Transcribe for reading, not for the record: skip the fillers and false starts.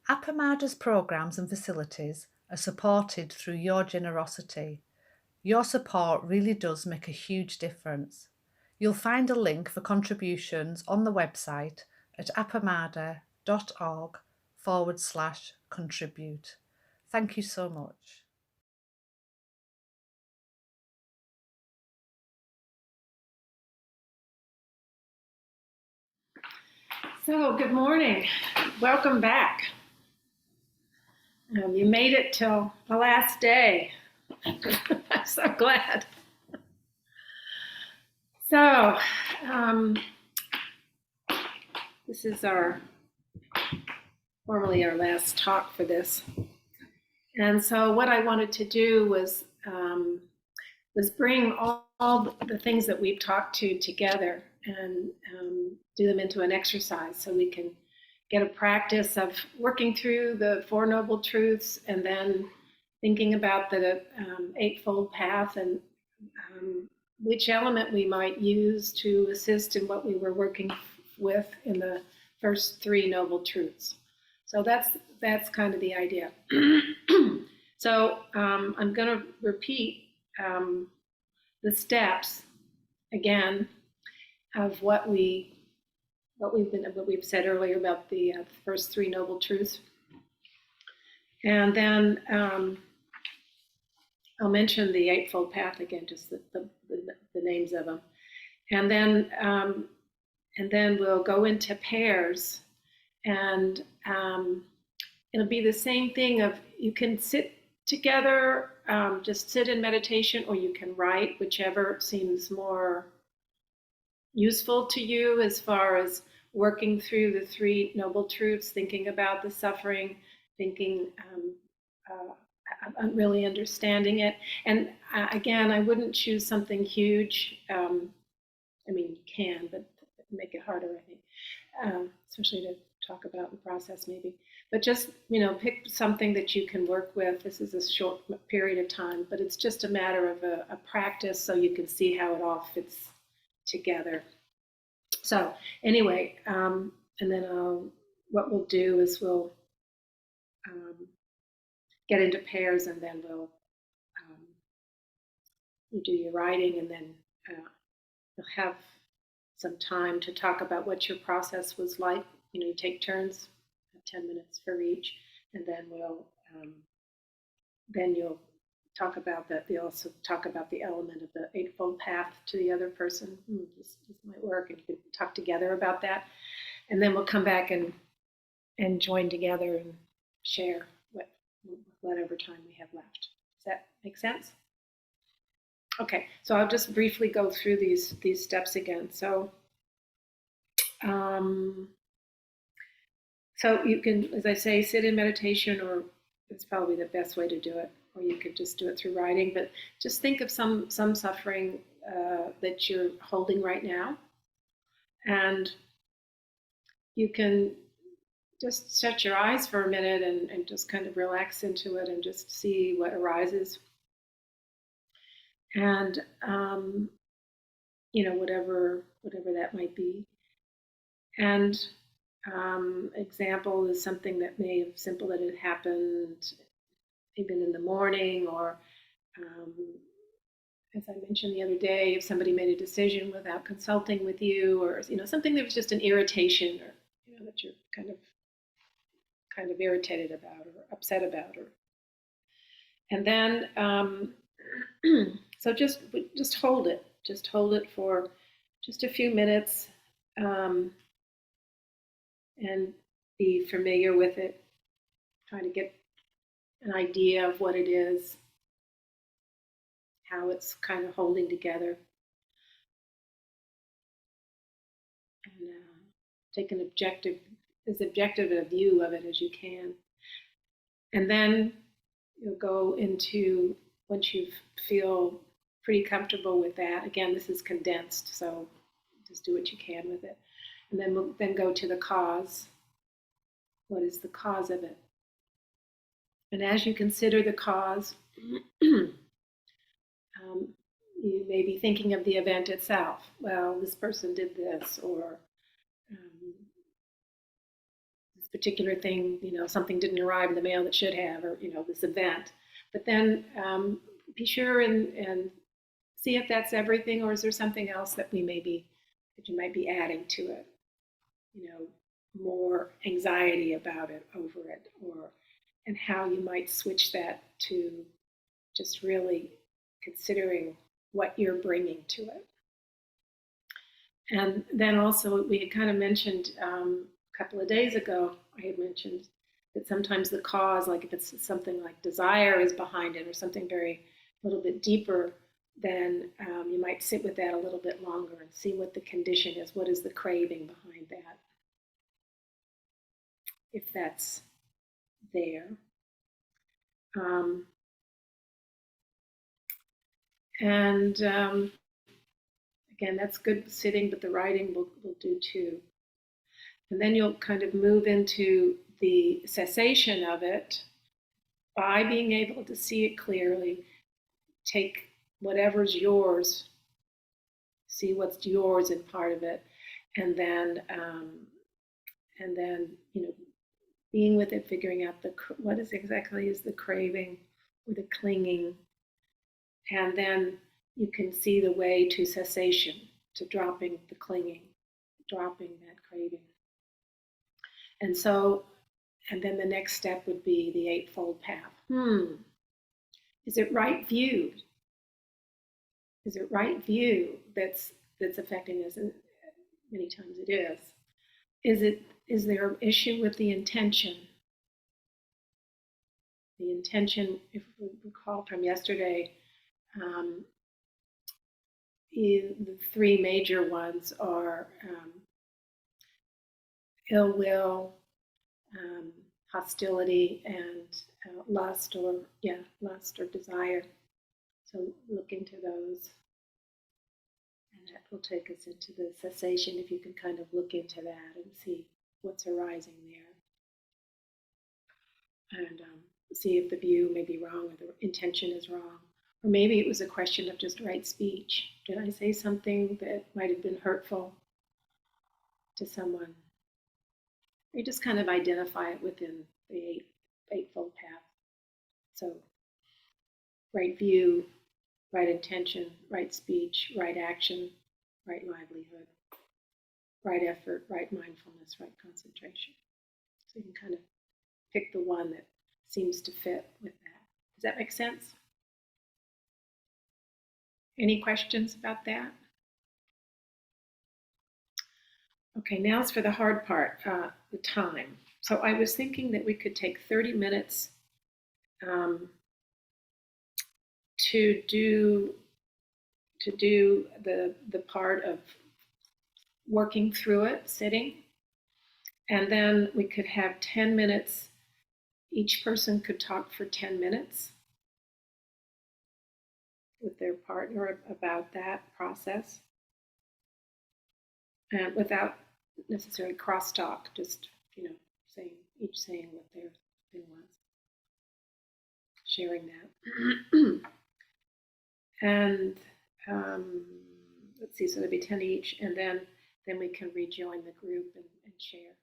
Appamada's programs and facilities are supported through your generosity. Your support really does make a huge difference. You'll find a link for contributions on the website at appamada.org/contribute. Thank you so much. So, good morning. Welcome back. You made it till the last day. I'm so glad. So, this is formally our last talk for this. And so what I wanted to do was bring all the things that we've talked to together and do them into an exercise so we can get a practice of working through the Four Noble Truths and then thinking about the Eightfold Path and which element we might use to assist in what we were working with in the first three Noble Truths. So that's kind of the idea. So I'm going to repeat the steps again of what we've said earlier about the first three Noble Truths, and then I'll mention the Eightfold Path again, just the names of them, and then we'll go into pairs, and it'll be the same thing of you can sit together, just sit in meditation, or you can write, whichever seems more useful to you as far as working through the three Noble Truths, thinking about the suffering, thinking, really understanding it. And again, I wouldn't choose something huge. I mean, you can, but make it harder, I think, especially to talk about and process maybe. But just, pick something that you can work with. This is a short period of time, but it's just a matter of a practice so you can see how it all fits together. So anyway, and then what we'll do is we'll get into pairs, and then we'll you do your writing, and then you'll have some time to talk about what your process was like. You take turns, 10 minutes for each, and then you'll talk about that. They also talk about the element of the Eightfold Path to the other person. This might work, and you can talk together about that. And then we'll come back and join together and share whatever time we have left. Does that make sense? Okay, so I'll just briefly go through these steps again. So you can, as I say, sit in meditation, or it's probably the best way to do it, or you could just do it through writing, but just think of some suffering that you're holding right now, and you can just shut your eyes for a minute and just kind of relax into it and just see what arises. And whatever that might be. And example is something that may have simple that had happened even in the morning, or as I mentioned the other day, if somebody made a decision without consulting with you, or something that was just an irritation, or that you're kind of irritated about or upset about, and then so just hold it. Just hold it for just a few minutes, and be familiar with it. Try to get an idea of what it is, how it's kind of holding together, and take as objective a view of it as you can. And then you'll go into, once you feel pretty comfortable with that, again, this is condensed, so just do what you can with it. And then we'll go to the cause. What is the cause of it? And as you consider the cause, you may be thinking of the event itself. Well, this person did this, or this particular thing, something didn't arrive in the mail that should have, or, this event. But then be sure and see if that's everything, or is there something else that you might be adding to it, more anxiety about it, over it, and how you might switch that to just really considering what you're bringing to it. And then also, we had kind of mentioned a couple of days ago, I had mentioned that sometimes the cause, like if it's something like desire is behind it, or something a little bit deeper, then you might sit with that a little bit longer and see what the condition is. What is the craving behind that? If that's there. Again, that's good sitting, but the writing will do too. And then you'll kind of move into the cessation of it by being able to see it clearly. Take whatever's yours, see what's yours in part of it, and then being with it, figuring out what is exactly is the craving or the clinging, and then you can see the way to cessation, to dropping the clinging, dropping that craving. And then the next step would be the Eightfold Path. Is it right view? Is it right view that's affecting us? And many times it is. Is there an issue with the intention? The intention, if we recall from yesterday, the three major ones are ill will, hostility, and lust or desire. So look into those, and that will take us into the cessation. If you can kind of look into that and see what's arising there, and see if the view may be wrong or the intention is wrong. Or maybe it was a question of just right speech. Did I say something that might have been hurtful to someone? You just kind of identify it within the Eightfold Path. So right view, right intention, right speech, right action, right livelihood, right effort, right mindfulness, right concentration. So you can kind of pick the one that seems to fit with that. Does that make sense? Any questions about that? Okay, now it's for the hard part, the time. So I was thinking that we could take 30 minutes to do the part of working through it, sitting, and then we could have 10 minutes. Each person could talk for 10 minutes with their partner about that process, and without necessarily crosstalk, just saying what their thing was, sharing that. And let's see, so there'll be 10 each, and then we can rejoin the group and share.